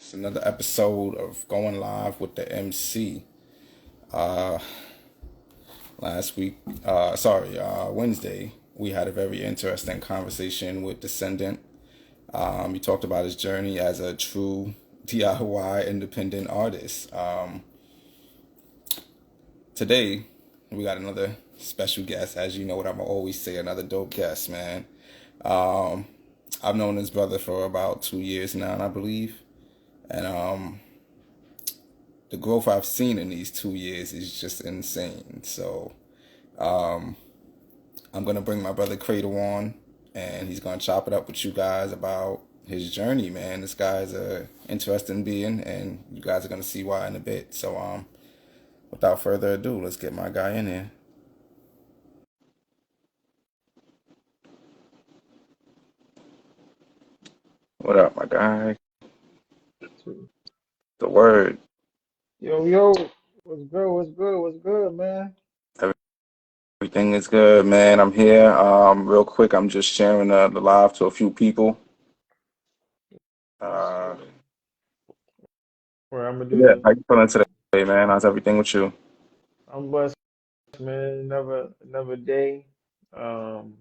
It's another episode of Going Live with the MC. Uh, Wednesday, we had a very interesting conversation with Descendant. He talked about his journey as a true DIY independent artist. Today, we got another special guest. As you know what I'm always say, another dope guest, man. Um, I've known this brother for about 2 years now, I believe. And the growth I've seen in these 2 years is just insane. So I'm gonna bring my brother Cradle on, and he's gonna chop it up with you guys about his journey, man. This guy's a interesting being, and you guys are gonna see why in a bit. So without further ado, let's get my guy in here. What up, my guy? The word. Yo, yo, what's good? What's good? What's good, man? Everything is good, man. I'm here. Real quick, I'm just sharing the live to a few people. Yes, Uh, sir. Where I'm gonna do yeah, the. how you feeling today, man? How's everything with you? I'm blessed, man. Another day. Um,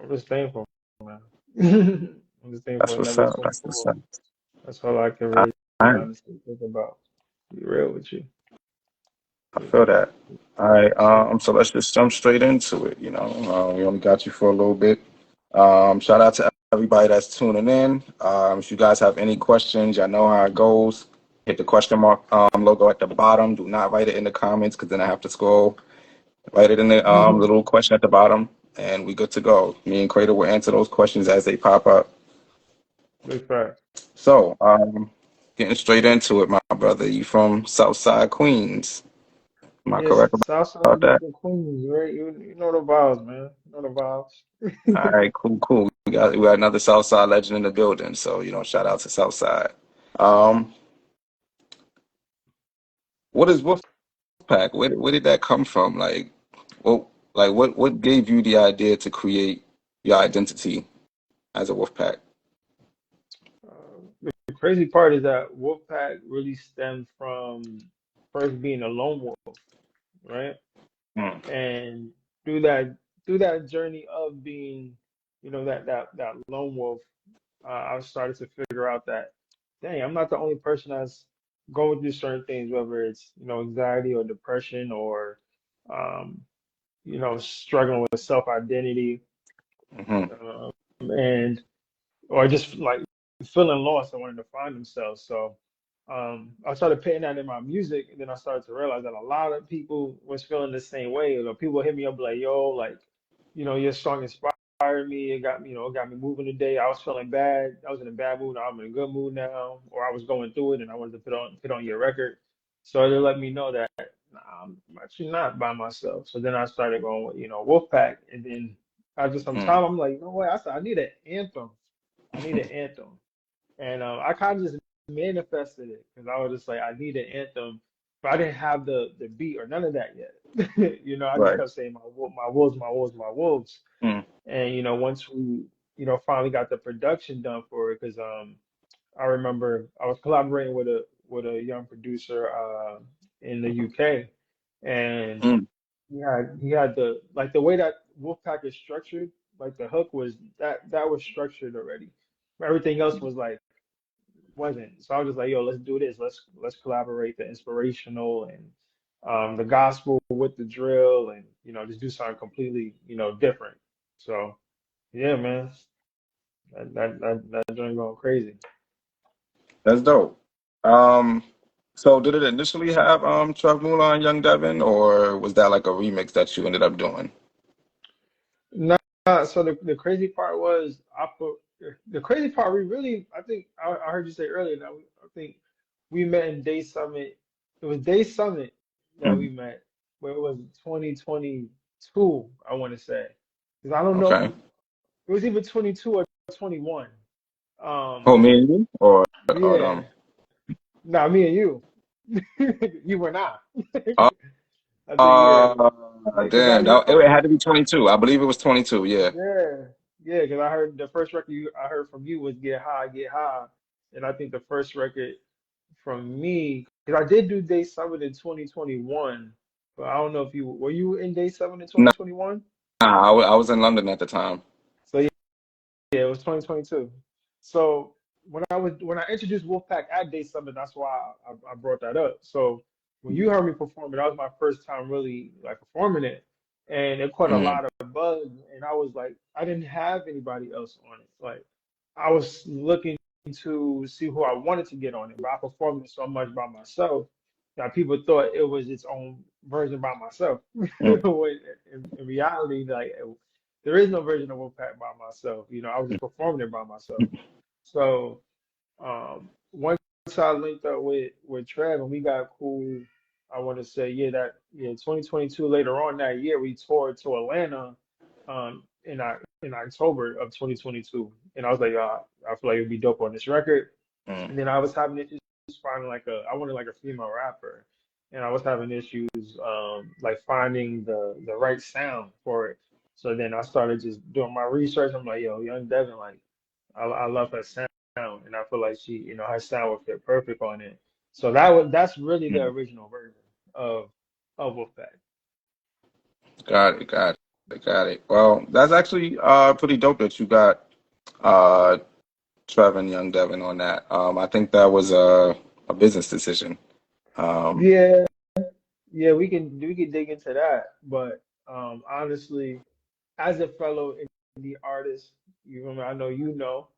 I'm just thankful, man. I'm just thankful That's what's another up. That's what's 24. up. That's all I can All really right. honestly think about. Be real with you. I feel that. All right, So, so let's just jump straight into it. We only got you for a little bit. Shout out to everybody that's tuning in. If you guys have any questions, y'all know how it goes. Hit the question mark logo at the bottom. Do not write it in the comments because then I have to scroll. Write it in the little question at the bottom, and we good to go. Me and Cradle will answer those questions as they pop up. big fact. So, getting straight into it, my brother. You from Southside Queens? Am I Yes, correct Southside about that? Brooklyn, Queens, right? You know the vibes, man. You know the All vibes. right, cool, cool. We got another Southside legend in the building, so shout out to Southside. Um, what is Wolfpack? Where did that come from? What gave you the idea to create your identity as a Wolfpack? The crazy part is that Wolfpack really stemmed from first being a lone wolf, right? Mm, And through that through that journey of being, that lone wolf, I started to figure out that, dang, I'm not the only person that's going through certain things, whether it's, anxiety or depression or, um, struggling with self-identity, hmm and or just like feeling lost and wanting to find themselves. So I started putting that in my music, and then I started to realize that a lot of people was feeling the same way. People hit me up like, "Yo, like, your song inspired me. It got me moving today. I was feeling bad. I was in a bad mood. Now I'm in a good mood now, or I was going through it, and I wanted to put on your record." So they let me know that, nah, I'm actually not by myself. So then I started going with, Wolfpack, and then after some mm, time, I'm like, you know what? I said I need an anthem. I need an anthem. And I kind of just manifested it because I was just like, I need an anthem, but I didn't have the beat or none of that yet. I just Right. kept saying my wolves, my wolves, my wolves. Mm, And once we, finally got the production done for it, because I remember I was collaborating with a young producer in the UK, and mm, he had the way that Wolfpack is structured, like the hook was that was structured already. Everything else was like wasn't. So I was just like, yo, let's do this. Let's collaborate the inspirational and the gospel with the drill, and just do something completely different. So yeah, man, that joint going crazy. that's dope. Um, so did it initially have Trev Mula and Young Devin, or was that like a remix that you ended up doing? Nah, so the crazy part was the crazy part we really I think I heard you say earlier that I think we met in Day Summit. It was Day Summit that Mm, we met, where it was 2022, I want to say. Because I don't know, okay. it was either 22 or 21. Oh, Um, me and you, or yeah, them? nah, me and you. You were not. Uh, I think, yeah, because damn, it had to be 22. I believe it was 22. Yeah. yeah, yeah, because I heard the first record I heard from you was Get High, Get High. And I think the first record from me, because I did do Day 7 in 2021, but I don't know if you were you in Day 7 in Nah, 2021? I was in London at the time. So yeah, it was 2022. So when I introduced Wolfpack at Day Summit, that's why I brought that up. So when you heard me perform it, that was my first time really like performing it, and it caught a Mm, lot of buzz. And I was like, I didn't have anybody else on it. Like I was looking to see who I wanted to get on it, but I performed it so much by myself that people thought it was its own version by myself. mm, When in reality, like there is no version of Wolfpack by myself. I was just performing it by myself. So once I linked up with Trev and we got cool, I want to say yeah 2022 later on that year we toured to Atlanta in October of 2022, and I was like, I feel like it'd be dope on this record. mm. And then I was having issues finding I wanted like a female rapper, and I was having issues like finding the right sound for it. So then I started just doing my research. I'm like, yo, Young Devin, like I love her sound, and I feel like her sound would fit perfect on it. So that's really the Mm. original version of Wolfpack. Got it, got it, got it. Well, that's actually pretty dope that you got uh Trevor and Young Devin on that. I think that was a business decision. Um, Yeah, yeah, we can dig into that, but honestly, as a fellow indie artist, I know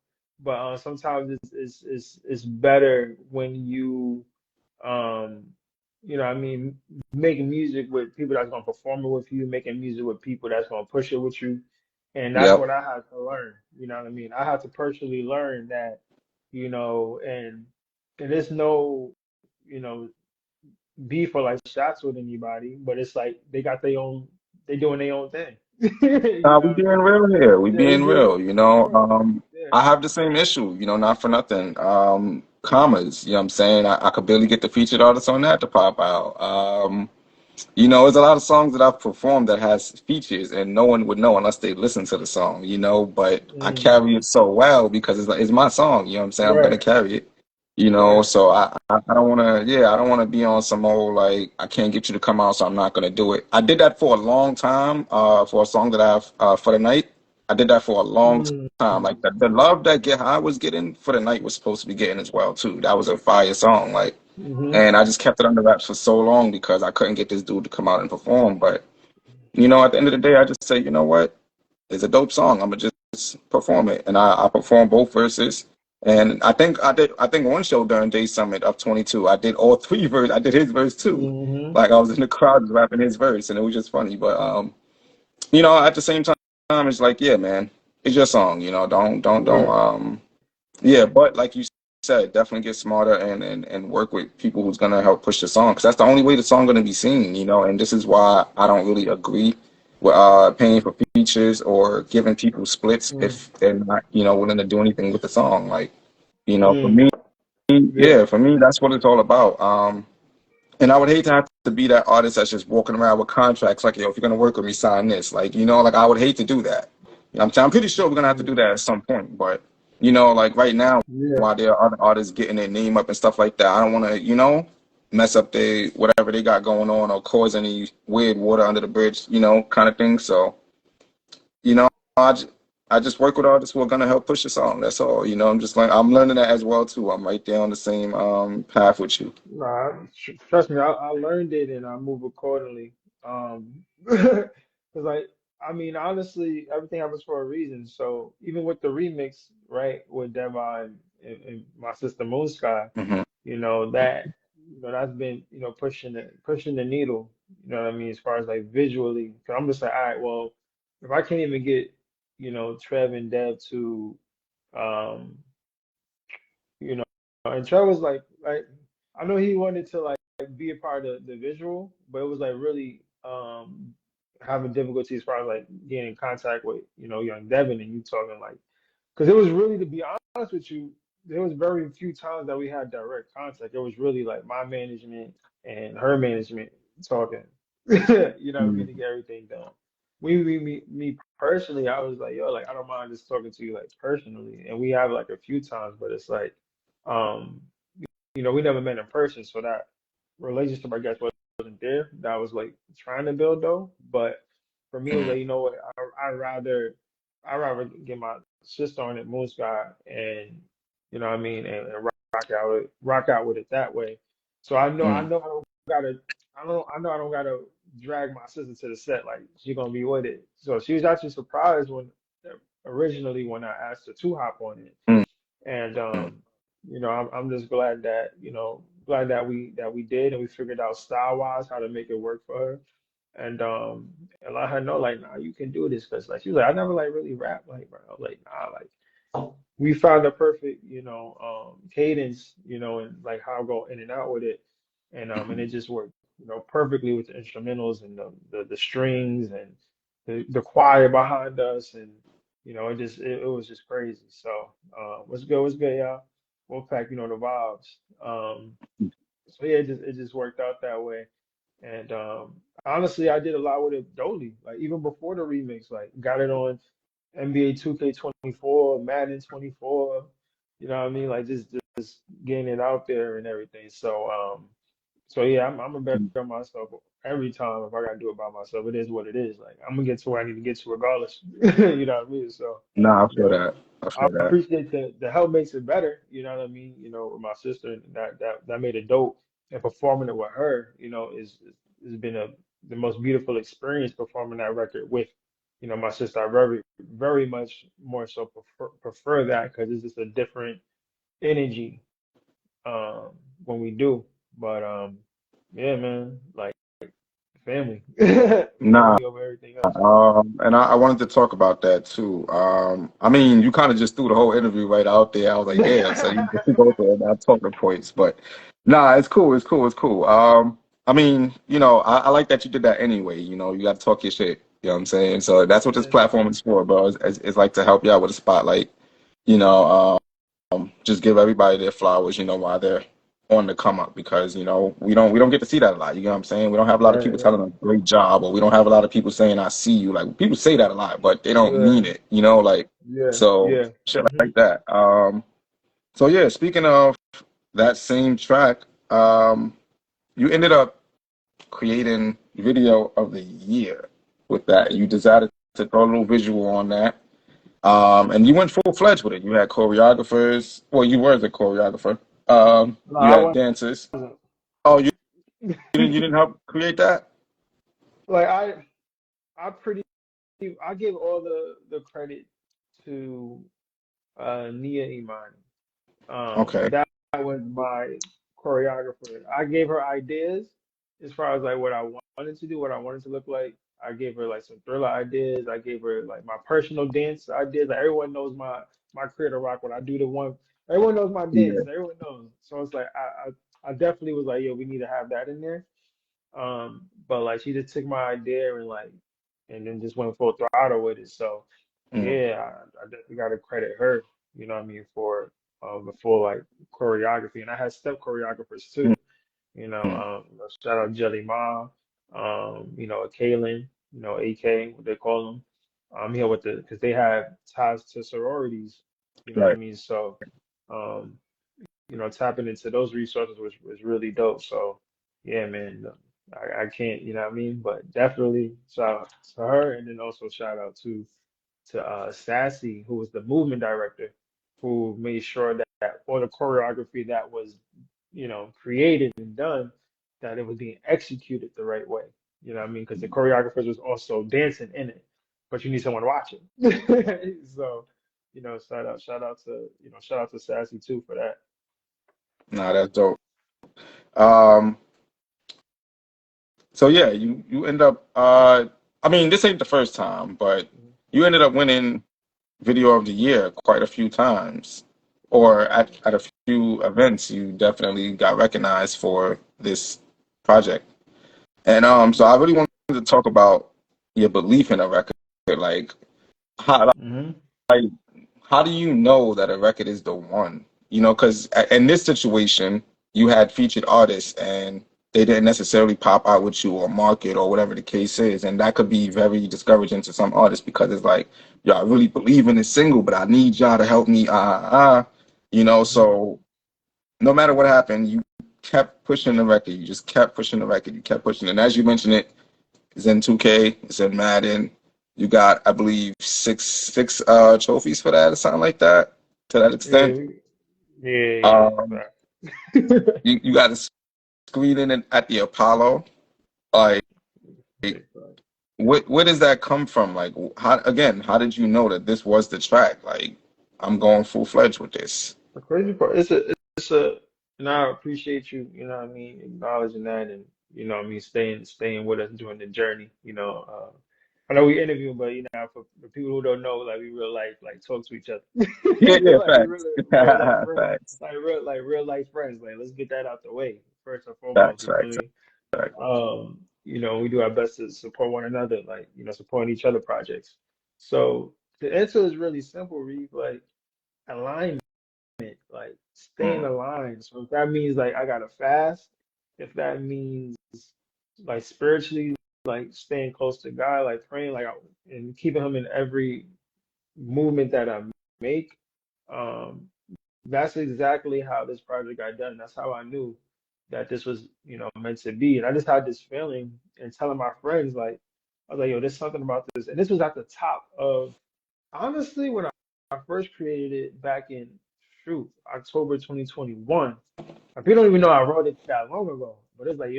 but sometimes it's better when um I mean making music with people that's gonna perform it with you, making music with people that's gonna push it with you, and that's yep. what I had to learn. You know what I mean? I had to personally learn that, and there's no you know beef or like shots with anybody, but it's like they doing their own thing. You We know what I being mean? real here. We Yeah, we being doing real. it. Yeah, yeah. I have the same issue. Not for nothing. Commas. You know what I'm saying? I could barely get the featured artist on that to pop out. There's a lot of songs that I've performed that has features, and no one would know unless they listen to the song. But I Mm, carry it so well because it's my song. You know what I'm saying? I'm gonna right, carry it. right. So I don't want to. Yeah, I don't want to be on some old like I can't get you to come out, so I'm not gonna do it. I did that for a long time. For a song that I've for the night, I did that for a long Mm, time. Like the love that Get High was getting for the night was supposed to be getting as well too. That was a fire song. Like. hmm And I just kept it under wraps for so long because I couldn't get this dude to come out and perform. But, at the end of the day, I just say, you know what? It's a dope song. I'm gonna just perform it. And I performed both verses. And I think one show during Day Summit of 22, I did all three verses. I did his verse too. hmm Like I was in the crowd just rapping his verse and it was just funny. But at the same time, it's like, yeah, man, it's your song, don't Right. yeah, but like you said, definitely get smarter and work with people who's gonna help push the song because that's the only way the song gonna be seen. And this is why I don't really agree with paying for features or giving people splits Mm, if they're not willing to do anything with the song. Like for mm, me, yeah. yeah, for me that's what it's all about. And I would hate to have to be that artist that's just walking around with contracts like, yo, if you're gonna work with me, sign this. Like, like I would hate to do that. I'm saying? I'm pretty sure we're gonna have to Mm, do that at some point. But, like right now, yeah. while there are other artists getting their name up and stuff like that, I don't wanna, mess up their whatever they got going on or cause any weird water under the bridge, kind of thing. So, you know, I just, I just work with artists who are gonna help push the song. That's all. I'm just like I'm learning that as well too. I'm right there on the same path with you. Nah, trust me, I learned it and I move accordingly. Because like, I mean, honestly, everything happens for a reason. So even with the remix, right, with Devon and my sister Moon Sky, Hmm. that's been, pushing the needle, you know what I mean, as far as like visually. Cause I'm just like, all right, well, if I can't even get, Trev and Dev to um you know. And Trevor was like I know he wanted to like be a part of the visual, but it was like really having difficulty as far as like getting in contact with young Devin and you talking like because it was really to be honest with you, there was very few times that we had direct contact. It was really like my management and her management talking, what I mean, to get everything done. Me personally, I was like, yo, like I don't mind just talking to you like personally, and we have like a few times, but it's like. Um, we never met in person, so that relationship, I guess, wasn't there. That was like trying to build though. But for me, it was Mm, like, what? I rather get my sister on it, Moon Sky, and what I mean, and rock out with it that way. So I mm, know I know I don't gotta drag my sister to the set. Like she's gonna be with it. So she was actually surprised originally when I asked her to hop on it. mm, And mm. I'm just glad that we did, and we figured out style wise how to make it work for her. And let her know like, nah, you can do this, because like she was like, I never like really rap like, bro. I was like, nah, like we found the perfect cadence, and like how I go in and out with it, and it just worked perfectly with the instrumentals and the strings and the choir behind us, and it was just crazy. So what's good, y'all? Wolfpack, the vibes. So yeah, it just worked out that way. And honestly, I did a lot with it Dolly, like even before the remix, like got it on NBA 2K24, Madden 24, you know what I mean? Like just getting it out there and everything. So yeah, I'm a better myself every time. If I gotta do it by myself, it is what it is. Like I'm gonna get to where I need to get to regardless. You know what I mean? So, Nah, I feel but that. I I feel that. appreciate the help makes it better. You know what I mean? With my sister, and that made it dope. And performing it with her, has been the most beautiful experience performing that record with, my sister. I very much more so prefer that, because it's just a different energy um when we do. But yeah, man, like family, Nah. family over everything else. And I wanted to talk about that too. I mean, you kind of just threw the whole interview right out there. I was like, damn, so you just go there and not talk the points. But nah, it's cool. It's cool. It's cool. I mean, I like that you did that anyway. You got to talk your shit. You know what I'm saying? So that's what this Yeah, platform is for, bro. It's like to help you out with a spotlight. You know, just give everybody their flowers, while they're on the come up, because we don't get to see that a lot. You know what I'm saying? We don't have a lot of right, people right. telling a great job, or we don't have a lot of people saying I see you. Like people say that a lot, but they don't Yeah, mean it, like yeah, so yeah. shit like that. So yeah, speaking of that same track, you ended up creating video of the year with that. You decided to throw a little visual on that. And you went full fledged with it. You had choreographers. Well, you were the choreographer. No, You I had dancers. wasn't. Oh, you didn't help create that? Like I pretty I give all the credit to Nia Imani. Okay. That was my choreographer. I gave her ideas as far as like what I wanted to do, what I wanted to look like. I gave her like some thriller ideas. I gave her like my personal dance ideas. Like everyone knows my Credle rock when I do the one. Everyone knows my Yeah. dance. Everyone knows. So it's like I definitely was like, yo, we need to have that in there. But like she just took my idea and then just went full throttle with it. So Mm, yeah, I definitely gotta credit her, you know what I mean, for the full like choreography. And I had step choreographers mm, too, mm. shout out Jelly Ma, Kaylin, AK, what they call them. Here with because they have ties to sororities, you know what I Right. mean? So um, tapping into those resources was really dope. So yeah, man, I can't, you know what I mean? But definitely shout out to her, and then also shout out to Sassy, who was the movement director, who made sure that all the choreography that was, created and done, that it was being executed the right way. You know what I mean? Because the choreographers was also dancing in it, but you need someone to watch it. So, shout out to Sassy too for that. Nah, that's dope. Um, so yeah, you end up I mean, this ain't the first time, but Mhm. you ended up winning video of the year quite a few times. Or at a few events you definitely got recognized for this project. And so I really wanted to talk about your belief in a record. Like how Hmm. like how do you know that a record is the one? Because in this situation, you had featured artists and they didn't necessarily pop out with you or market or whatever the case is. And that could be very discouraging to some artists because it's like, y'all really believe in this single, but I need y'all to help me. So no matter what happened, you kept pushing the record. You just kept pushing the record. You kept pushing it. And as you mentioned it, it's in 2K, it's in Madden. You got, I believe, six trophies for that or something like that, to that Yeah, extent. yeah, Um, yeah. you got a screen in it at the Apollo. Like, Big fact. where does that come from? Like, how did you know that this was the track? Like, I'm going full fledged with this. The crazy part, and I appreciate you, you know what I mean, acknowledging that and, you know what I mean, staying with us during the journey, I know we interview, but, for the people who don't know, like, we real life, like, talk to each other. Yeah, yeah, Like, we facts. real life friends, Facts. like, real life friends. Like, let's get that out the way, first and foremost, Facts, you feel facts, me? facts. We do our best to support one another, like, supporting each other projects. So the answer is really simple, Reeve, like, alignment, like staying Mm, aligned. So if that means like I gotta fast, if that means like spiritually, like staying close to God, like praying, and keeping Him in every movement that I make, um, that's exactly how this project got done. That's how I knew that this was, meant to be. And I just had this feeling and telling my friends, like, I was like, yo, there's something about this. And this was at the top of, honestly, when I first created it back in, shoot, October 2021. Like, people don't even know I wrote it that long ago. But it's like,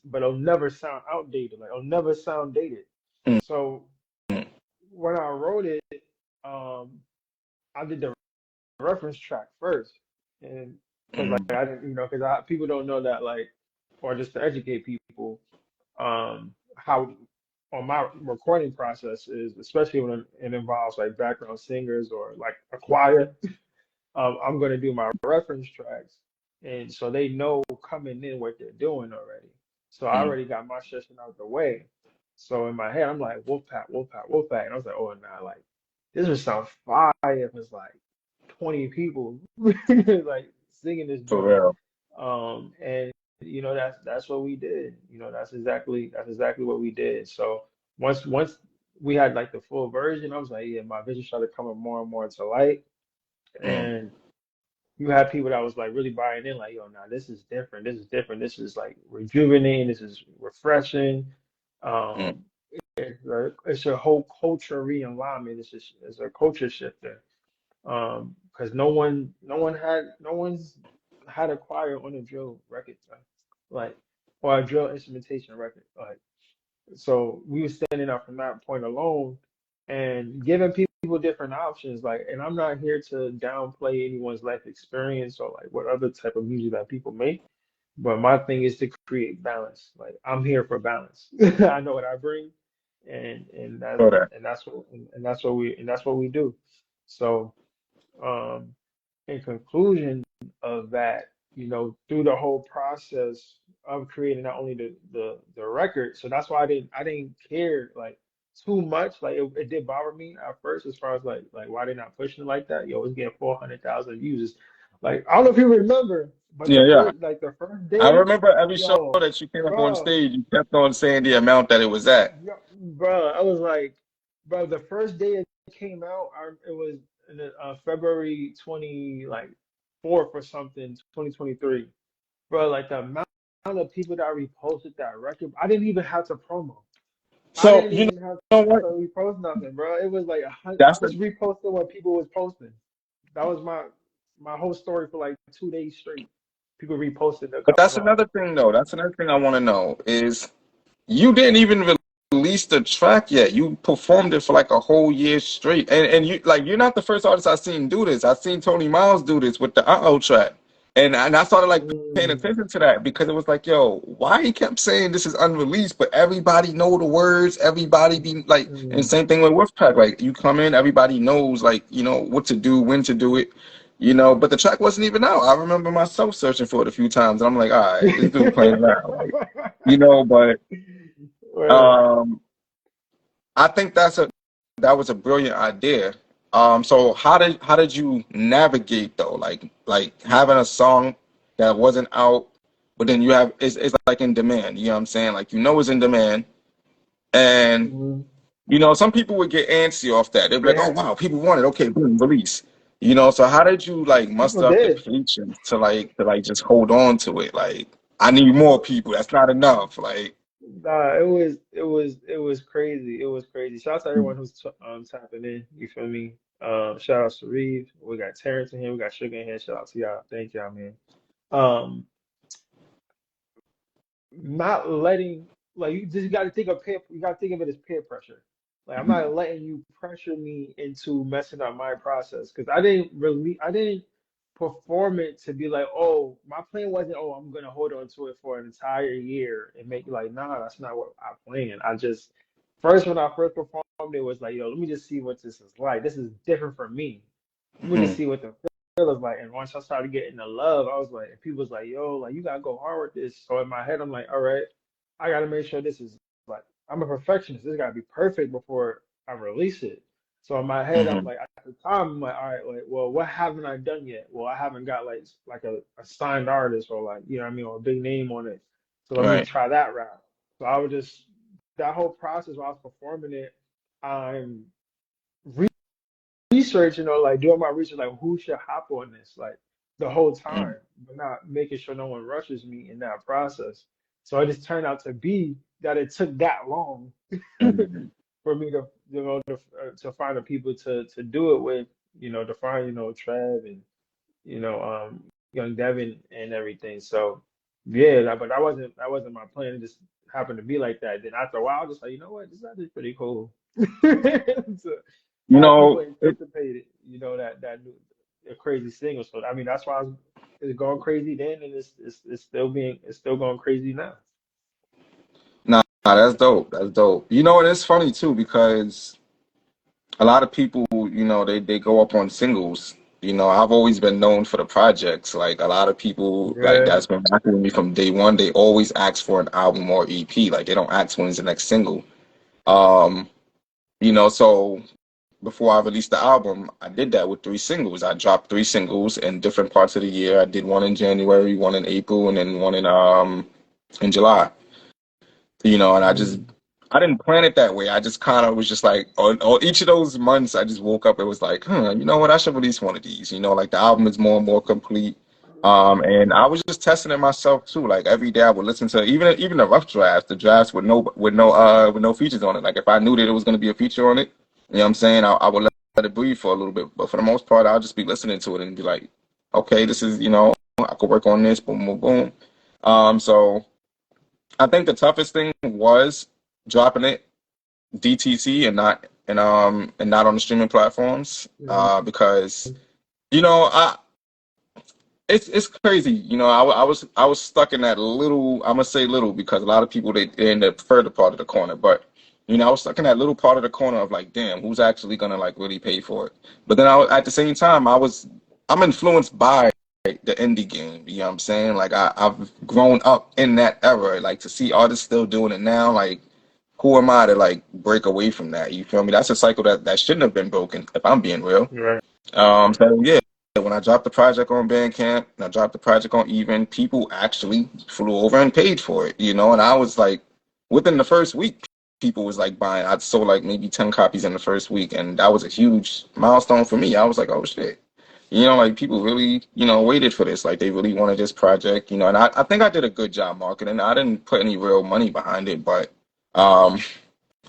but it'll never sound outdated. Like, it'll never sound dated. mm, So mm, when I wrote it, um, I did the reference track first, and because like mm. I didn't, because people don't know that, like, or just to educate people, how on my recording process is, especially when it involves like background singers or like a choir. I'm gonna do my reference tracks, and so they know coming in what they're doing already. So I Mm. already got my session out the way. So in my head, I'm like Wolfpack, Wolfpack, Wolfpack, and I was like, oh nah, like this would sound fire if it's like 20 people like singing this For joint. real. And that's what we did. That's exactly what we did. So once we had like the full version, I was like, yeah, my vision started coming more and more to light. Mm, And you had people that was like really buying in, like, yo, nah, this is different. This is different. This is like rejuvenating. This is refreshing. mm. Um, it's a whole culture realignment. It's a culture shifter. Because no one's had a choir on a drill record, like, or a drill instrumentation record, like. So we were standing up from that point alone and giving people different options. Like, and I'm not here to downplay anyone's life experience or like what other type of music that people make. But my thing is to create balance. Like, I'm here for balance. I know what I bring, and that For that. and that's what we do. So, um, in conclusion of that, through the whole process of creating not only the record, so that's why I didn't care like too much. Like, it did bother me at first, as far as like why they not pushing it like that. Yo, it's getting 400,000 views. Like, I don't know if you remember, but Yeah, yeah. the first I day, remember every show yo, that you came up on bro, stage, you kept on saying the amount that it was at. yo, bro, I was like, bro, the first day it came out, it was in February 20, like, fourth or something, 2023. Bro, like the amount of people that reposted that record, I didn't even have to promo. I So didn't you even have know to what? repost nothing, bro. It was like I That's just reposted what people was posting. That was my whole story for like 2 days straight. People reposted the but cover that's art. another thing though. That's another thing I want to know is you didn't even release the track yet. You performed it for like a whole year straight, and you like you're not the first artist I've seen do this. I've seen Tony Miles do this with the track, and I started like paying Mm, attention to that because it was like, yo, why he kept saying this is unreleased, but everybody know the words, everybody be like, and mm. same thing with Wolfpack. Like you come in, everybody knows like what to do, when to do it. But the track wasn't even out. I remember myself searching for it a few times, and I'm like, all right, this dude playing around, like, but Word. um, I think that was a brilliant idea. So how did you navigate though? Like having a song that wasn't out, but then you have it's like in demand. You know what I'm saying? Like it's in demand, and Mm. some people would get antsy off that. They'd be like, oh wow, people want it. Okay, boom, release. So how did you like People muster up the did. patience to like just hold on to it? Like, I need more people. That's not enough. Like, Nah, it was crazy. It was crazy. Shout out to everyone who's tapping in. You feel me? Shout out to Reeve. We got Terrence in here. We got Sugar in here. Shout out to y'all. Thank y'all, man. Um, not letting like you just got to think of peer. You got to think of it as peer pressure. Like I'm not letting you pressure me into messing up my process because I didn't perform it to be like, oh, my plan wasn't, oh, I'm gonna hold on to it for an entire year and make like, nah, that's not what I planned. I just first when I first performed it was like, yo, let me just see what this is like. This is different for me. Let me just mhm, see what the feel is like. And once I started getting the love, I was like, and people was like, yo, like you gotta go hard with this. So in my head, I'm like, all right, I gotta make sure this is like I'm a perfectionist. This gotta be perfect before I release it. So in my head, I'm mhm, like at the time, I'm like, all right, like, well, what haven't I done yet? Well, I haven't got like a signed artist or like, you know what I mean, or a big name on it. So let me right. try that route. So I would just that whole process while I was performing it, I'm researching or like doing my research, like who should hop on this, like the whole Mm, time, but not making sure no one rushes me in that process. So it just turned out to be that it took that long mhm. for me to, to find the people to do it with, to find, Trev and young Devin and everything. So yeah, but that wasn't my plan. It just happened to be like that. Then after a while, I was just like, you know what, this is actually pretty cool to You have people know, it, anticipate it. That new a crazy single. So I mean, that's why it's going crazy then, and it's still going crazy now. nah, that's dope. That's dope. And it's funny too because a lot of people, they go up on singles. I've always been known for the projects. Like a lot of people, like Yeah. that's been rocking with me from day one. They always ask for an album or EP. Like they don't ask when's the next single. Um, so before I released the album, I did that with three singles. I dropped three singles in different parts of the year. I did one in January, one in April, and then one in July. And Mm. I didn't plan it that way. I just kind of was just like, on each of those months, I just woke up. It was like, you know what? I should release one of these. Like the album is more and more complete. And I was just testing it myself too. Like every day, I would listen to even the rough drafts, the drafts with no features on it. Like if I knew that it was going to be a feature on it, you know what I'm saying? I would let it breathe for a little bit. But for the most part, I'll just be listening to it and be like, okay, this is I could work on this. Boom, boom, boom. So. I think the toughest thing was dropping it DTC and not on the streaming platforms Mm. because I it's crazy. I was stuck in that little. I'm gonna say little because a lot of people they in the further part of the corner, but I was stuck in that little part of the corner of like, damn, who's actually gonna like really pay for it? But then at the same time, I'm influenced by the indie game. You know what I'm saying? Like I've grown up in that era. Like to see artists still doing it now, like who am I to like break away from that? You feel me? That's a cycle that shouldn't have been broken. If I'm being real. Right. So yeah, when I dropped the project on Bandcamp and I dropped the project on Even, people actually flew over and paid for it, and I was like, within the first week, people was like buying. I sold like maybe 10 copies in the first week, and that was a huge milestone for me. I was like, oh shit. Like people really, waited for this. Like they really wanted this project, and I think I did a good job marketing. I didn't put any real money behind it, but um,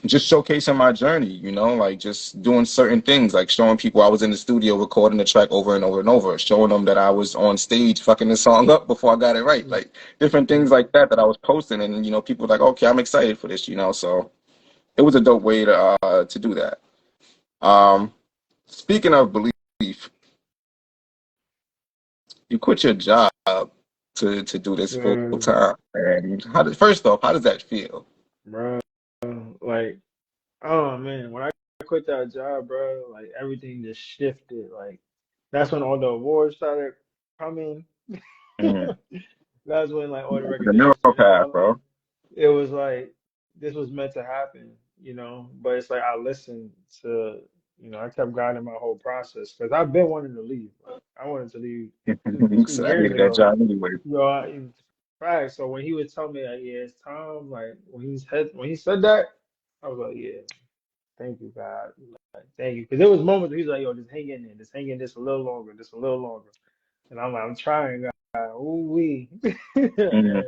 just showcasing my journey, like just doing certain things, like showing people I was in the studio recording the track over and over and over, showing them that I was on stage fucking the song up before I got it right, like different things Mm. like that I was posting, and people were like, okay, I'm excited for this, so it was a dope way to do that. Um, Speaking of belief, you quit your job to do this full Mm. time, and first off, how does that feel? Bro, like, oh man, when I quit that job, bro, like everything just shifted. Like that's when all the awards started coming. Mhm. That's when like all the The recognition neural started path, bro. coming. It was like this was meant to happen. But it's like I listened to, I kept guiding my whole process because I've been wanting to leave. Like I wanted to leave two So I years hated that ago. job anyway. Right. So when he would tell me like, yeah, it's time, like when he said that, I was like, yeah. thank you, God. Like, thank you. Because there was moments where he's like, yo, just hang in there, just hang in this a little longer, just a little longer. And I'm like, I'm trying, God. Ooh wee. Mhm.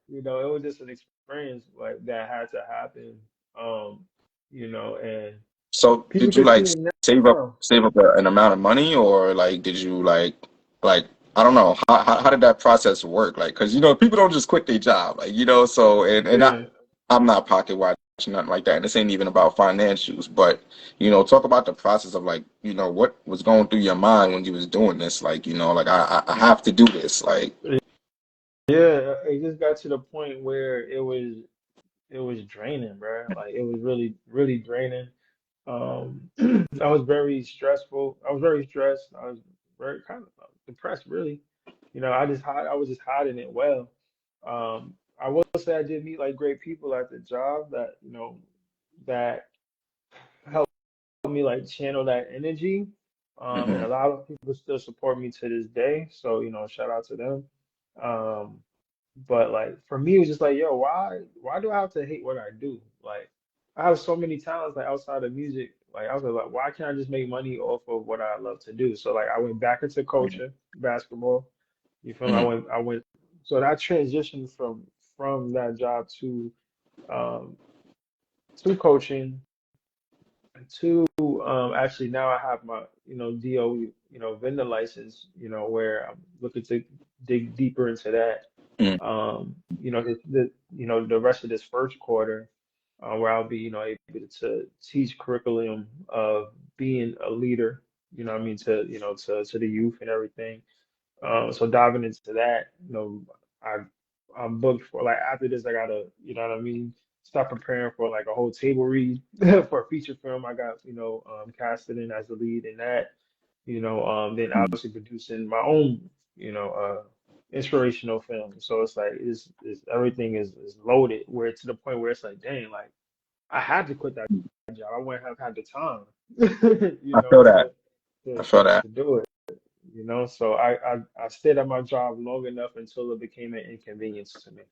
And it was just an experience like that had to happen. Um, and So people did you can see like it save up now. an amount of money, or like did you like I don't know, how did that process work? Like, because people don't just quit their job, like so and Yeah. I'm not pocket watching nothing like that, and this ain't even about financials, but talk about the process of like what was going through your mind when you was doing this, like like I have to do this, like. Yeah, it just got to the point where it was draining, bro. Like it was really, really draining. I was very stressful. I was very stressed. I was very kind of depressed, really. I was just hiding it well. I will say I did meet like great people at the job that helped me like channel that energy. And Hmm. a lot of people still support me to this day. So, shout out to them. Um, but like for me, it was just like, yo, why do I have to hate what I do? Like I have so many talents like outside of music. Like I was like, why can't I just make money off of what I love to do? So like I went back into coaching basketball. You feel me? Hmm. I went so that transition from that job um to coaching to actually now I have my DO vendor license where I'm looking to dig deeper into that the rest of this first quarter where I'll be able to teach curriculum of being a leader, what I mean, to the youth and everything. So diving into that, I I'm booked for like after this I gotta, what I mean, start preparing for like a whole table read for a feature film. I got, casted in as the lead in that, then obviously producing my own, inspirational film. So it's like it's everything is loaded where to the point where it's like, dang, like I had to quit that job. I wouldn't have had the time, I feel that. to I to feel that. to do it. So I stayed at my job long enough until it became an inconvenience to me.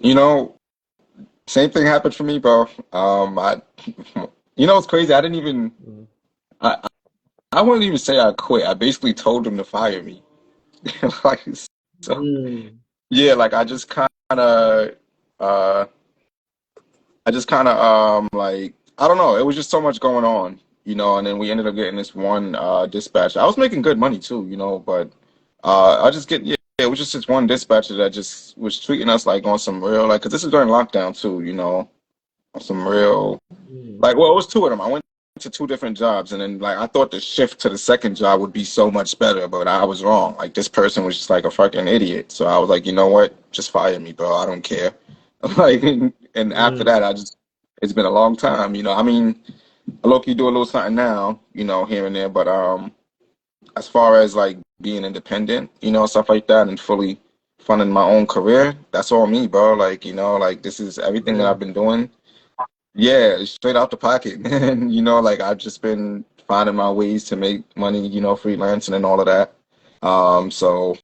You know, Same thing happened for me, bro. It's crazy. I didn't even, Mm. I, I wouldn't even say I quit. I basically told them to fire me. Like, so, Mm. yeah, like uh, I just kind of, like, I don't know. It was just so much going on, and then we ended up getting this one, dispatch. I was making good money too, but, I just yeah, it was just this one dispatcher that just was treating us like on some real, like, because this is during lockdown too, on some real. Mm. Like, well, it was two of them. I went to two different jobs, and then like I thought the shift to the second job would be so much better, but I was wrong. Like this person was just like a fucking idiot. So I was like, you know what? Just fire me, bro. I don't care. Like, and after Mm. that, it's been a long time. I mean, I low key do a little something now, here and there, but as far as like being independent, stuff like that, and fully funding my own career, that's all me, bro. Like, like this is everything that Yeah. I've been doing. Yeah, it's straight out the pocket, man. Like I've just been finding my ways to make money, freelancing and all of that. So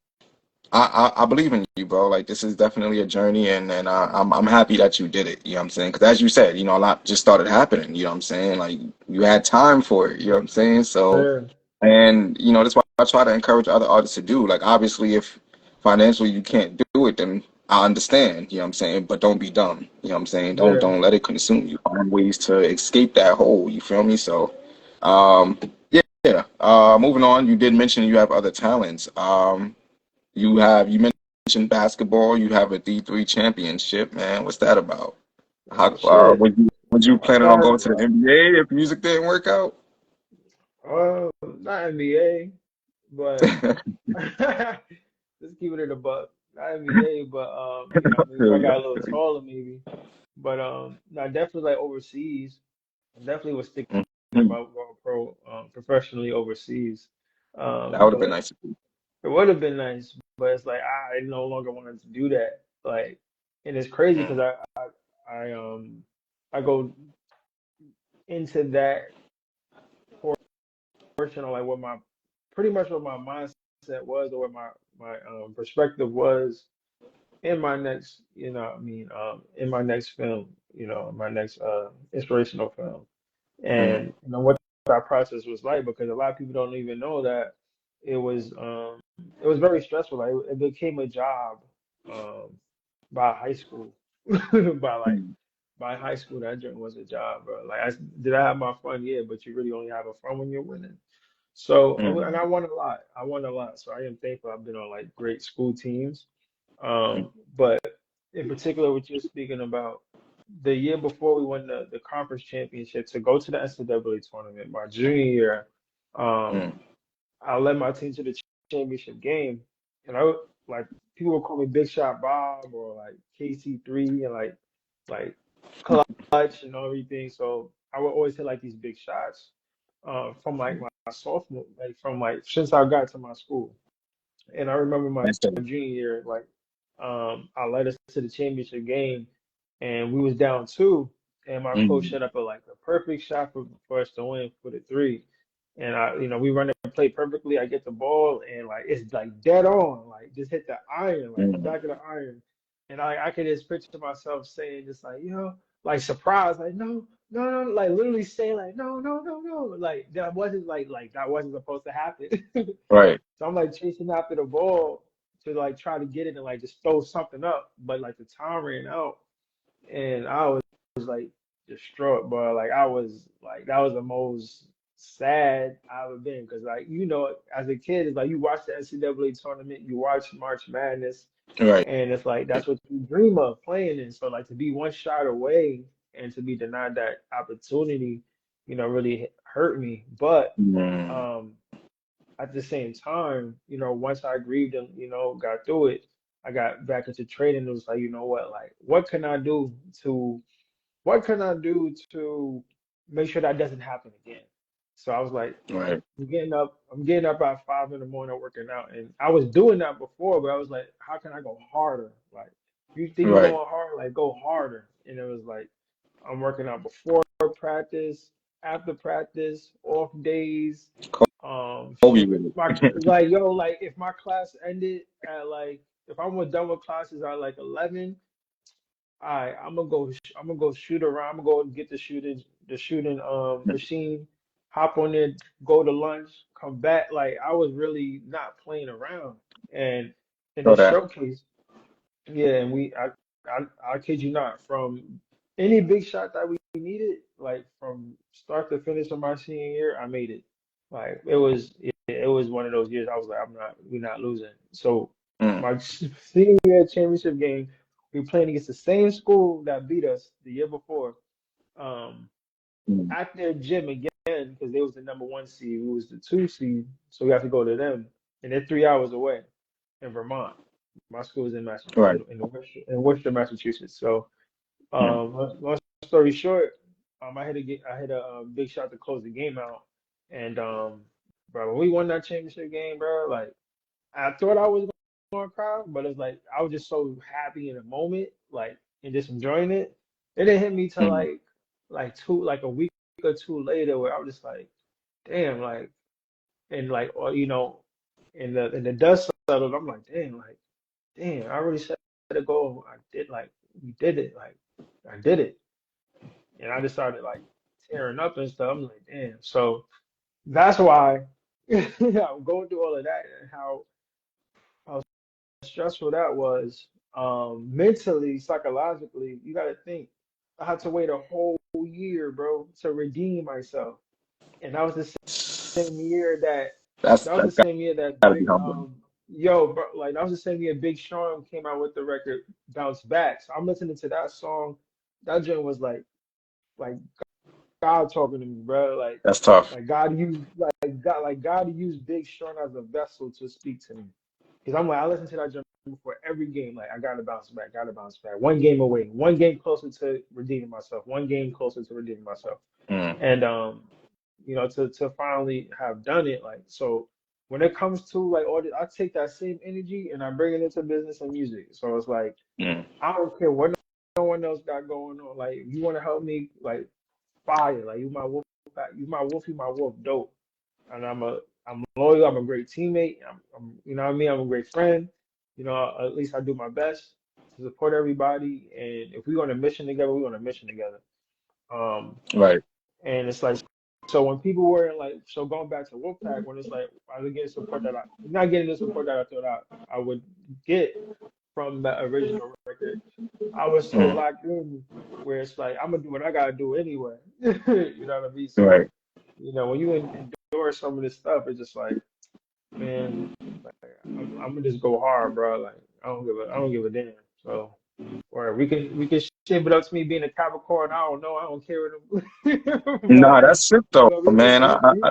I believe in you, bro. Like this is definitely a journey, and I'm happy that you did it. You know what I'm saying? Because as you said, a lot just started happening. You know what I'm saying? Like you had time for it. You know what I'm saying? So, Yeah. and that's what I try to encourage other artists to do. Like obviously, if financially you can't do it, then I understand. You know what I'm saying? But don't be dumb. You know what I'm saying? Don't Yeah. don't let it consume you. Find ways to escape that hole. You feel me? So, um, yeah. Yeah. Moving on. You did mention you have other talents. You mentioned basketball. You have a D3 championship, man. What's that about? How Shit. would you planning on going Aside, to the NBA if music didn't work out? not NBA, but just keep it in the buck. Not NBA, but maybe if Feel I you. got a little taller, maybe. But no, definitely like overseas. I definitely was thinking Mhm. about going professionally overseas. That would have been But nice. it would have been nice, but it's like I no longer wanted to do that. Like, and it's crazy because Mm. I go into that portion of like what my pretty much what my mindset was or what my perspective was in my next, in my next film, my next inspirational film. Mm, And what that process was like, because a lot of people don't even know that it was it was very stressful. Like it became a job um by high school. by like mm, by high school, that joint was a job, bro. Like did I have my fun? Yeah, but you really only have a fun when you're winning. So and I mm, won a lot. I won a lot. So I am thankful I've been on like great school teams. mm, But in particular, what you're speaking about, the year before we won the conference championship to go to the NCAA tournament, my junior year, um, mm. I led my team to the championship game, and I like people would call me Big Shot Bob or like KC3 and like clutch and everything. So I would always hit like these big shots from like my sophomore, like from like since I got to my school. And I remember my That's the, junior year, like I led us to the championship game, and we was down two, and my coach mm, set up like a perfect shot for us to win for the three, and we run the play perfectly. I get the ball, and like it's like dead on, like just hit the iron, like the mm. back of the iron, and I could just picture myself saying just like like surprised, like no. No, no, like literally saying like no, no, no, no, like that wasn't like that wasn't supposed to happen. Right. So I'm like chasing after the ball to like try to get it and like just throw something up, but like the time ran out and I was like distraught, bro. Like I was like that was the most sad I ever been because like as a kid it's like you watch the NCAA tournament, you watch March Madness, Right. and it's like that's what you dream of playing in. So like to be one shot away and to be denied that opportunity, really hurt me. But Mm, um at the same time, once I grieved and, got through it, I got back into trading. It was like, you know what, like, to, what can I do to make sure that doesn't happen again? So I was like, right. I'm getting up at 5 in the morning working out. And I was doing that before, but I was like, how can I go harder? Like, you think you're Right. going hard, like go harder. And it was like, I'm working out before practice, after practice, off days. Kobe Shoot, with my it. like yo, like if my class ended at like if I'm done with classes at like 11, I'm gonna go shoot around. I'm gonna go and get the shooting machine, hop on there, go to lunch, come back. Like I was really not playing around. And in So this that. showcase, yeah, and I kid you not, from any big shot that we needed, like from start to finish of my senior year, I made it. Like it was one of those years I was like, we're not losing. So Mm, my senior year championship game, we were playing against the same school that beat us the year before. Um, mm. at their gym again because they was the number one seed, we was the two seed, so we have to go to them, and they're 3 hours away in Vermont. My school is in Right. in Worcester, Massachusetts. So, Mm, long story short, I hit a big shot to close the game out, and bro, when we won that championship game, bro, like I thought I was going to cry, but it's like I was just so happy in the moment, like and just enjoying it. It didn't hit me till mm, like a week or two later, where I was just like, damn, like and like or and the dust settled. I'm like, damn, I already set a goal. I did like we did it, like I did it, and I just started like tearing up and stuff. I'm like, damn. So that's why I'm going through all of that and how stressful that was. Mentally, psychologically, you got to think. I had to wait a whole year, bro, to redeem myself, and that was the same year That's that was the that's same year that gotta be like humbling. yo, bro, like that was the same year Big Sean came out with the record Bounce Back. So I'm listening to that song. That joint was like God talking to me, bro. That's tough. Like God used Big Sean as a vessel to speak to me. Because I'm like, I listen to that joint before every game. Like, I gotta bounce back, gotta bounce back. One game away, one game closer to redeeming myself, one game closer to redeeming myself. Mm, And to finally have done it, like so when it comes to like all this, I take that same energy and I bring it into business and music. So it's like mm, I don't care what no one else got going on. Like, if you want to help me, like fire. Like you my wolf, dope. And I'm loyal. I'm a great teammate. I'm you know what I mean. I'm a great friend. At least I do my best. to support everybody, and if we're on a mission together, we're on a mission together. Um, Right. and it's like, so when people were like, so going back to Wolfpack, when it's like, I was getting support that I, not getting the support that I thought I would get from the original record, I was so Mhm. locked in where it's like, I'm gonna do what I gotta do anyway. You know what I mean? So, Right. when you endure some of this stuff, it's just like, man, like, I'm gonna just go hard, bro. Like, I don't give a damn. So. Or we can shape it up to me being a Capricorn. I don't know. I don't care what Nah, but that's it though, man.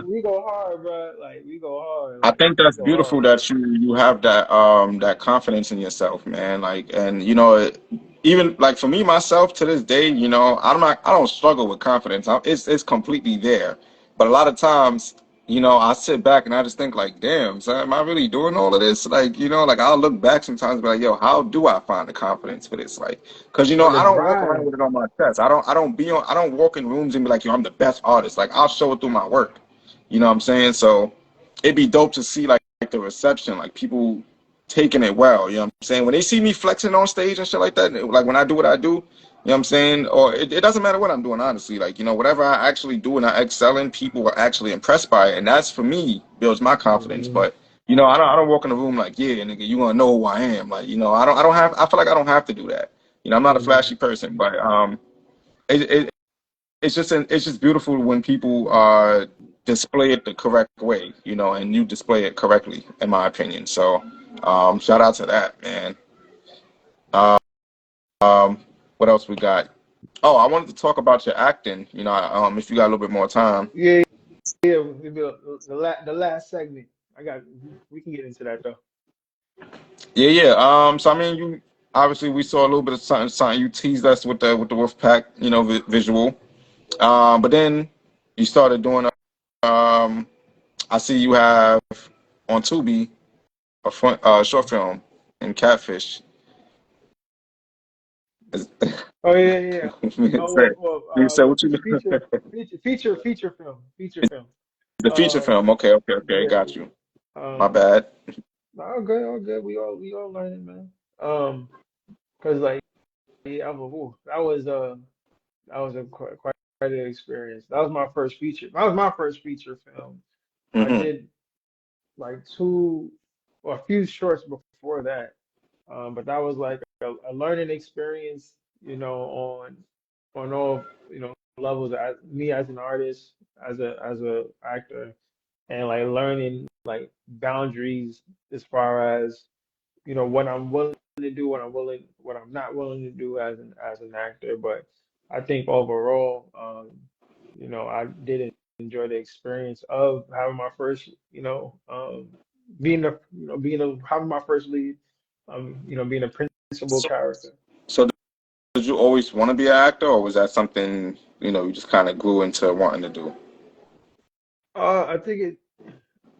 we go hard, bro. Like we go hard. I Like think we that's go hard. beautiful that you have that confidence in yourself, man. Like, and even like for me myself to this day, I don't struggle with confidence. It's completely there. But a lot of times, I sit back and I just think like, damn, son, am I really doing all of this? Like, like I'll look back sometimes and be like, yo, how do I find the confidence for this? Like, because Or the I don't walk around drive. with it on my chest. I don't walk in rooms and be like, yo, I'm the best artist. Like, I'll show it through my work. You know what I'm saying? So it'd be dope to see like the reception, like people taking it well. You know what I'm saying? When they see me flexing on stage and shit like that, like when I do what I do, you know what I'm saying? Or it doesn't matter what I'm doing, honestly. Like, whatever I actually do and I excel in, people are actually impressed by it. And that's for me, builds my confidence. Hmm. But I don't walk in the room like, yeah, nigga, you gonna know who I am. Like, I feel like I don't have to do that. I'm not a Hmm. flashy person, but it, it's just beautiful when people display it the correct way, and you display it correctly, in my opinion. So, shout out to that, man. Um, what else we got? Oh, I wanted to talk about your acting. If you got a little bit more time. Yeah, yeah. Maybe the last segment. I got. We can get into that though. Yeah, yeah. So I mean, you obviously we saw a little bit of something. Something you teased us with the Wolfpack, visual. But then you started doing. Um, I see you have on Tubi a short film in Catfish. Oh yeah, yeah, yeah. Oh Say, you said what you feature film. the feature Um, film? Okay, okay, okay, yeah. got you. My Um, bad. all good, all good. We all learning, man. Cause like yeah, that was a quite an experience. That was my first feature. That was my first feature film. I Hmm. did like two or a few shorts before that. But that was like a learning experience, on all, levels. Me as an artist, as a actor, and like learning like boundaries as far as what I'm willing to do, what I'm not willing to do as an actor. But I think overall, I did enjoy the experience of having my first, having my first lead, being a principal So, character. so did you always want to be an actor, or was that something you just kind of grew into wanting to do? I think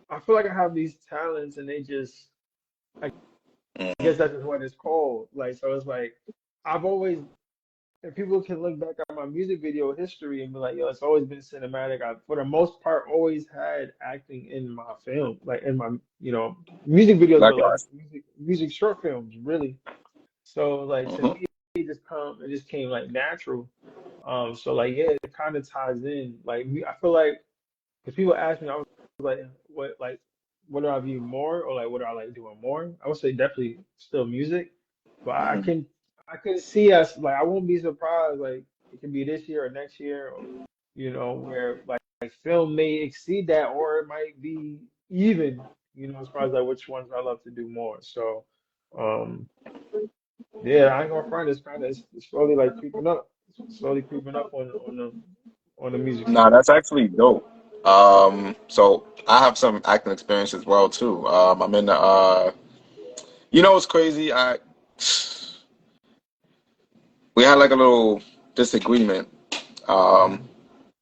I feel like I have these talents, and they just, I Hmm. guess that's just what it's called. Like, so it's like I've always and people can look back at my music video history and be like, yo, it's always been cinematic. I, for the most part, always had acting in my film, like in my, music videos, but like Likewise. music short films, really. So like to Hmm. me, it just came like natural. So like yeah, it kind of ties in. Like I feel like if people ask me, I was like, what do I view more, or like what do I like doing more? I would say definitely still music, but Hmm. I can see us like I won't be surprised like it could be this year or next year, or where like film may exceed that, or it might be even, as far as like which ones I love to do more. So, um, yeah, I ain't gonna front. It's slowly like creeping up, slowly creeping up on the music Nah, side. that's actually dope. So I have some acting experience as well too. I'm in the it's crazy. We had like a little disagreement. Um, Mhm.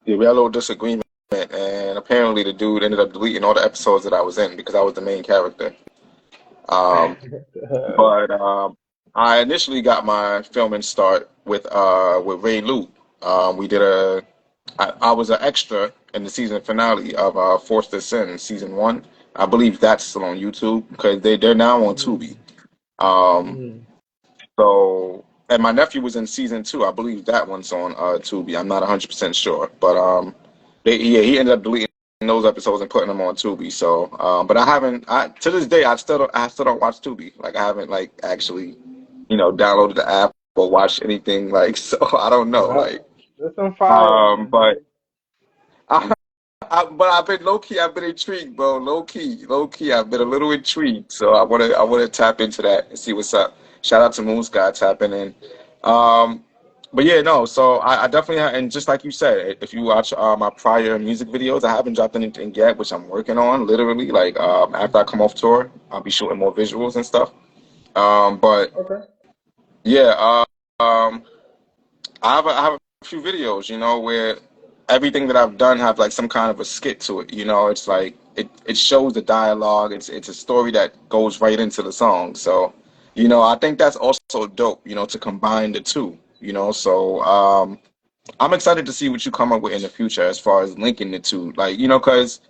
yeah, we had a little disagreement, and apparently the dude ended up deleting all the episodes that I was in because I was the main character. Um, but I initially got my filming start with Ray Lu. We did I was an extra in the season finale of Forced to Sin season one. I believe that's still on YouTube because they're now on Tubi. Mm, Um, mm. So, and my nephew was in season two. I believe that one's on Tubi. I'm not 100% sure, but yeah, he ended up deleting those episodes and putting them on Tubi. So, but I haven't. I to this day, I still don't watch Tubi. Like, I haven't like actually, downloaded the app or watched anything. Like, so I don't know. Well, Like, that's some fire, man. but. But I've been low key. I've been intrigued, bro. Low key. I've been a little intrigued. So I wanna tap into that and see what's up. Shout out to Moon Sky tapping in. Um, but yeah, no. So I definitely and just like you said, if you watch my prior music videos, I haven't dropped anything yet, which I'm working on. Literally, like after I come off tour, I'll be shooting more visuals and stuff. But Okay. yeah, um, I have a few videos, where everything that I've done have like some kind of a skit to it. It's like it shows the dialogue. It's a story that goes right into the song. So, I think that's also dope, to combine the two, So I'm excited to see what you come up with in the future as far as linking the two. Like, because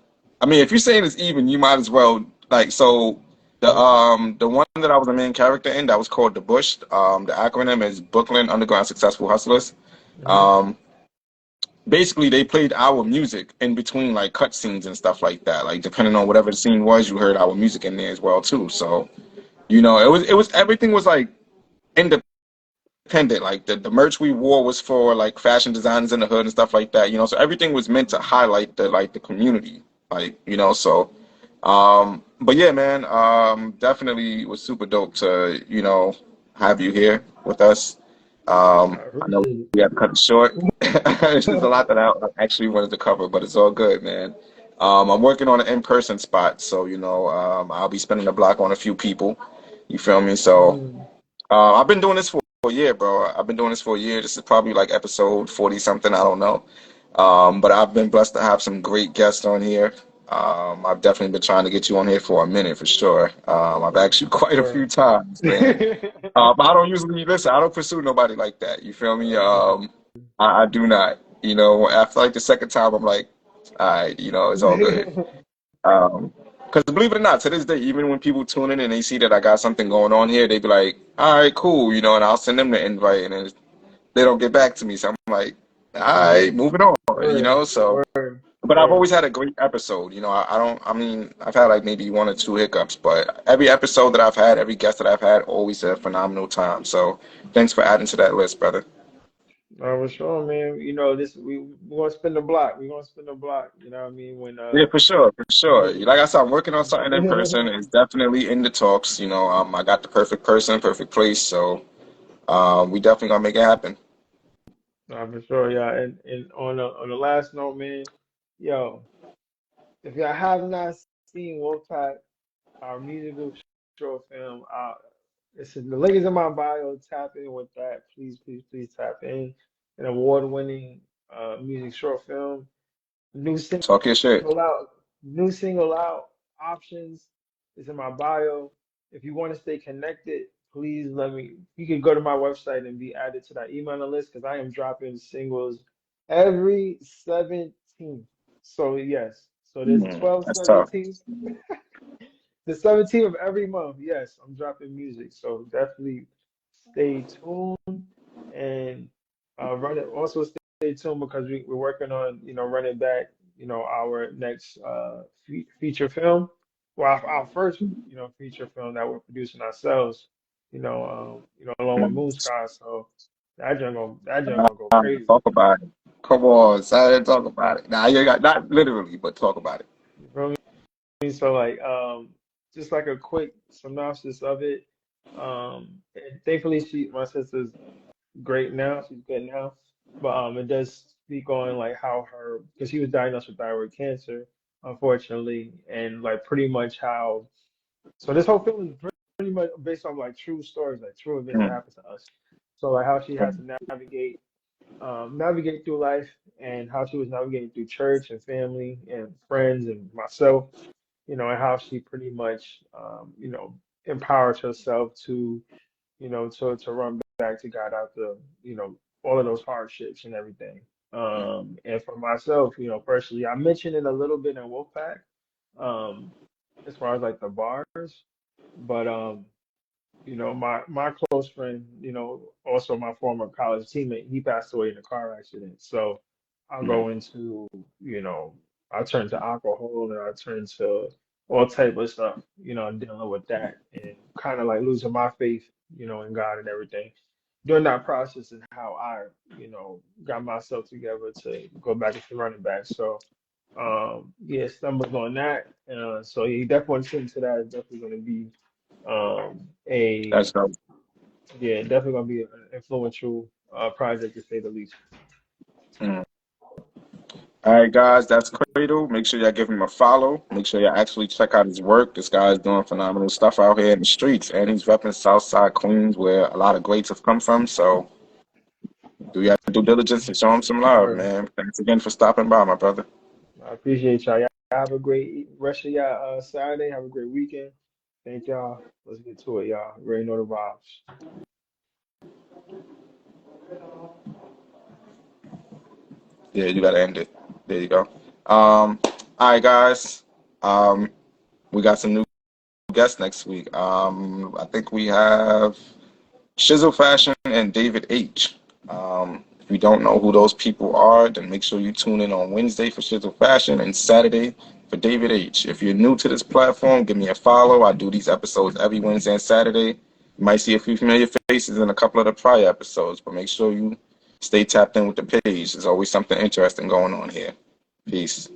I mean if you're saying it's even, you might as well like so the one that I was the main character in that was called The Bush. The acronym is Brooklyn Underground Successful Hustlers. Mm-hmm. Um, basically they played our music in between like cutscenes and stuff like that. Like depending on whatever the scene was, you heard our music in there as well too. So it was everything was like independent. Like the merch we wore was for like fashion designers in the hood and stuff like that. So everything was meant to highlight the community. Like so. But yeah, man, definitely was super dope to have you here with us. I I know appreciate we have to cut it short. There's a it. lot that I actually wanted to cover, but it's all good, man. I'm working on an in-person spot, so I'll be spending the block on a few people. You feel me? So Mm. I've been doing this for a year, bro. I've been doing this for a year. This is probably like episode 40 something. I don't know. But I've been blessed to have some great guests on here. I've definitely been trying to get you on here for a minute for sure. I've asked you quite a few Word. times, man. But I don't usually listen. I don't pursue nobody like that. You feel me? I do not. After like the second time, I'm like, all right, it's all good. Because believe it or not, to this day, even when people tune in and they see that I got something going on here, they be like, all right, cool, and I'll send them the invite, and then they don't get back to me. So I'm like, all right, Mm. moving on, Word. So, Word. but I've Word. always had a great episode. I don't, I mean, I've had like maybe one or two hiccups, but every episode that I've had, every guest that I've had, always a phenomenal time. So thanks for adding to that list, brother. I was sure, man. This we gonna spin the block. We gonna spin the block. You know what I mean? When Yeah, for sure, for sure. when Like I said, I'm working on something in person. It's definitely in the talks. I got the perfect person, perfect place. So we definitely gonna make it happen. for sure, yeah. And on the last note, man, yo, if y'all have not seen Wolfpack, our musical short film, the link is in my bio. Tap in with that, please, please, please tap in. An award-winning music short film. New single Talk your shit. out, new single out. Options is in my bio. If you want to stay connected, please let me. You can go to my website and be added to that email list because I am dropping singles every 17th. So yes, so there's twelve That's tough. 17th. The 17th of every month, yes, I'm dropping music. So definitely stay tuned and run it. Also stay tuned because we're working on, running back, our next feature film. Well, our first, feature film that we're producing ourselves, along with Moon Sky. So that joint gonna go crazy. Talk about it. Come on, son, talk about it. Now you got not literally, but talk about it. You feel me? So like just like a quick synopsis of it. And thankfully my sister's great now. She's good now. But it does speak on like how her because she was diagnosed with thyroid cancer, unfortunately, and like pretty much how so this whole film is pretty much based on like true stories, like true events that Mm. happened to us. So like how she had to navigate through life and how she was navigating through church and family and friends and myself, and how she pretty much empowered herself to to run back to God after, all of those hardships and everything. And for myself, personally, I mentioned it a little bit in Wolfpack, um, as far as like the bars, but my close friend, also my former college teammate, he passed away in a car accident. So I Mm. go into, you know, I turn to alcohol and I turn to all type of stuff, dealing with that and kind of like losing my faith, in God and everything. During that process is how I, got myself together to go back into running back. So yeah, stumbled on that. So you definitely want to into that. It's definitely going to be a That's dope. yeah, definitely gonna be an influential project to say the least. Mm. All right, guys, that's Cradle. Make sure y'all give him a follow. Make sure y'all actually check out his work. This guy is doing phenomenal stuff out here in the streets, and he's repping Southside Queens, where a lot of greats have come from. So do your due diligence and show him some love, Word. man. Thanks again for stopping by, my brother. I appreciate y'all. Y'all have a great rest of y'all Saturday. Have a great weekend. Thank y'all. Let's get to it, y'all. You already know the vibes. Yeah, you gotta end it. There you go. All right, guys. Um, we got some new guests next week. I think we have Shizzle Fashion and David H. If you don't know who those people are, then make sure you tune in on Wednesday for Shizzle Fashion and Saturday for David H. If you're new to this platform, give me a follow. I do these episodes every Wednesday and Saturday. You might see a few familiar faces in a couple of the prior episodes, but make sure you stay tapped in with the page. There's always something interesting going on here. Peace.